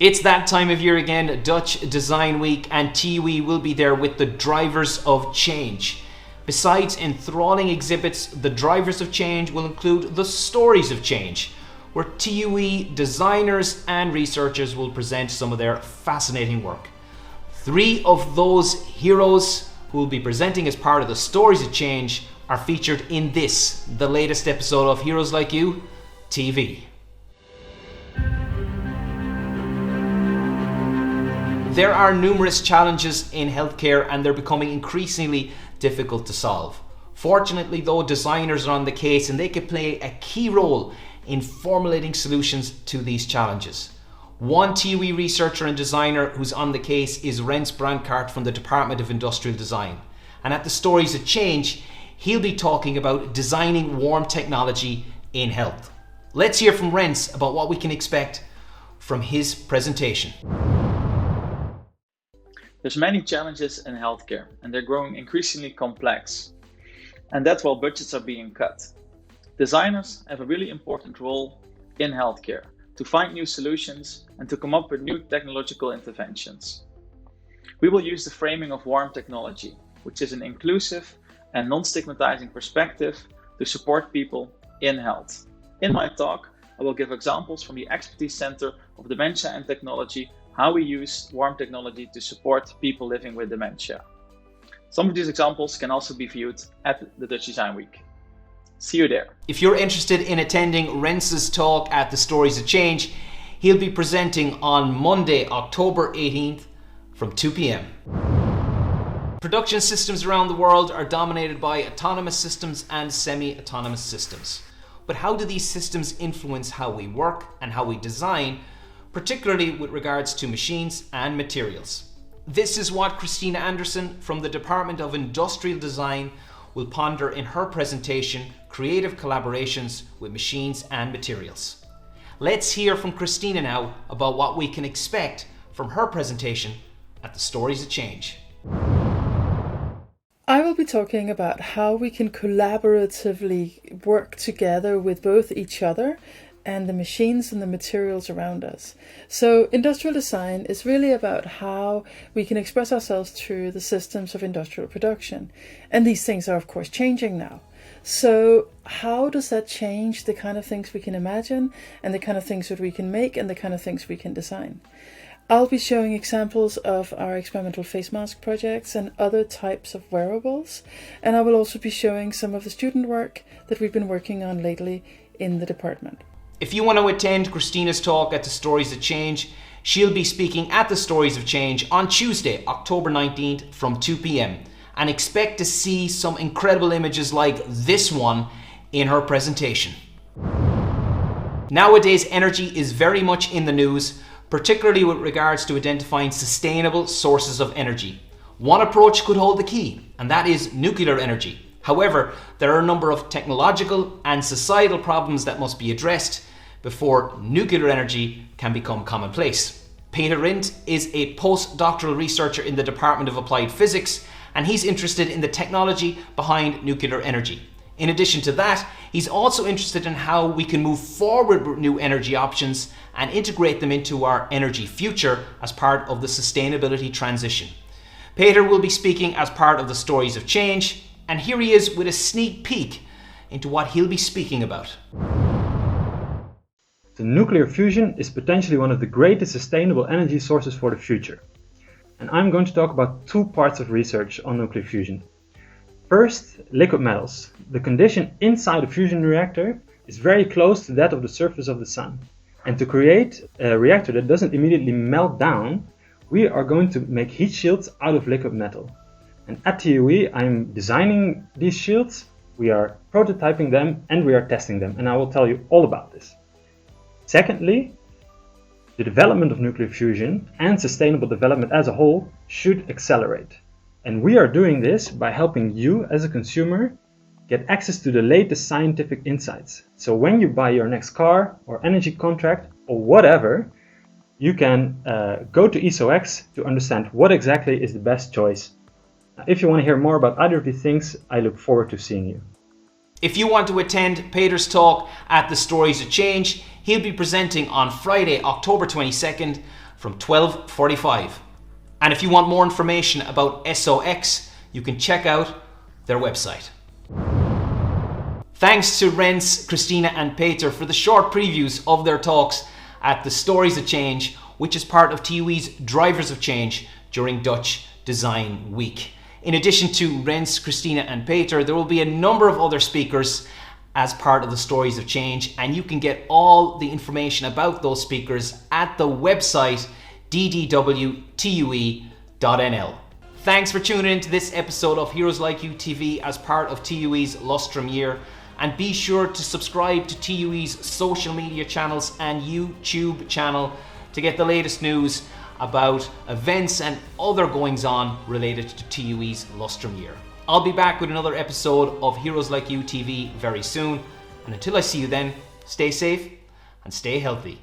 It's that time of year again, Dutch Design Week, and TUE will be there with the Drivers of Change. Besides enthralling exhibits, the Drivers of Change will include the Stories of Change, where TUE designers and researchers will present some of their fascinating work. 3 of those heroes who will be presenting as part of the Stories of Change are featured in this, the latest episode of Heroes Like You TV. There are numerous challenges in healthcare and they're becoming increasingly difficult to solve. Fortunately though, designers are on the case and they can play a key role in formulating solutions to these challenges. One TUE researcher and designer who's on the case is Rens Brankaert from the Department of Industrial Design. And at the Stories of Change, he'll be talking about designing warm technology in health. Let's hear from Rens about what we can expect from his presentation. There's many challenges in healthcare and they're growing increasingly complex. And that's while budgets are being cut. Designers have a really important role in healthcare to find new solutions and to come up with new technological interventions. We will use the framing of warm technology, which is an inclusive and non-stigmatizing perspective to support people in health. In my talk, I will give examples from the Expertise Center of Dementia and Technology, how we use warm technology to support people living with dementia. Some of these examples can also be viewed at the Dutch Design Week. See you there. If you're interested in attending Rens's talk at the Stories of Change, he'll be presenting on Monday, October 18th from 2 p.m. Production systems around the world are dominated by autonomous systems and semi-autonomous systems. But how do these systems influence how we work and how we design, particularly with regards to machines and materials? This is what Kristina Andersen from the Department of Industrial Design will ponder in her presentation, Creative Collaborations with Machines and Materials. Let's hear from Kristina now about what we can expect from her presentation at the Stories of Change. I will be talking about how we can collaboratively work together with both each other and the machines and the materials around us. So industrial design is really about how we can express ourselves through the systems of industrial production. And these things are of course changing now. So how does that change the kind of things we can imagine and the kind of things that we can make and the kind of things we can design? I'll be showing examples of our experimental face mask projects and other types of wearables. And I will also be showing some of the student work that we've been working on lately in the department. If you want to attend Kristina's talk at the Stories of Change, she'll be speaking at the Stories of Change on Tuesday, October 19th from 2 p.m. and expect to see some incredible images like this one in her presentation. Nowadays, energy is very much in the news, particularly with regards to identifying sustainable sources of energy. One approach could hold the key, and that is nuclear energy. However, there are a number of technological and societal problems that must be addressed before nuclear energy can become commonplace. Peter Rindt is a postdoctoral researcher in the Department of Applied Physics, and he's interested in the technology behind nuclear energy. In addition to that, he's also interested in how we can move forward with new energy options and integrate them into our energy future as part of the sustainability transition. Peter will be speaking as part of the Stories of Change, and here he is with a sneak peek into what he'll be speaking about. So nuclear fusion is potentially one of the greatest sustainable energy sources for the future. And I'm going to talk about 2 parts of research on nuclear fusion. First, liquid metals. The condition inside a fusion reactor is very close to that of the surface of the sun. And to create a reactor that doesn't immediately melt down, we are going to make heat shields out of liquid metal. And at TUE, I'm designing these shields, we are prototyping them, and we are testing them. And I will tell you all about this. Secondly, the development of nuclear fusion and sustainable development as a whole should accelerate. And we are doing this by helping you as a consumer get access to the latest scientific insights. So when you buy your next car or energy contract or whatever, you can go to ESOX to understand what exactly is the best choice. If you want to hear more about either of these things, I look forward to seeing you. If you want to attend Peter's talk at the Stories of Change, he'll be presenting on Friday, October 22nd from 12:45. And if you want more information about SOX, you can check out their website. Thanks to Rens, Kristina and Peter for the short previews of their talks at the Stories of Change, which is part of TUE's Drivers of Change during Dutch Design Week. In addition to Rens, Kristina and Peter, there will be a number of other speakers as part of the Stories of Change, and you can get all the information about those speakers at the website ddwtue.nl. Thanks for tuning into this episode of Heroes Like You TV as part of TUE's Lustrum Year, and be sure to subscribe to TUE's social media channels and YouTube channel to get the latest news about events and other goings on related to TUE's Lustrum Year. I'll be back with another episode of Heroes Like You TV very soon, and until I see you then, stay safe and stay healthy.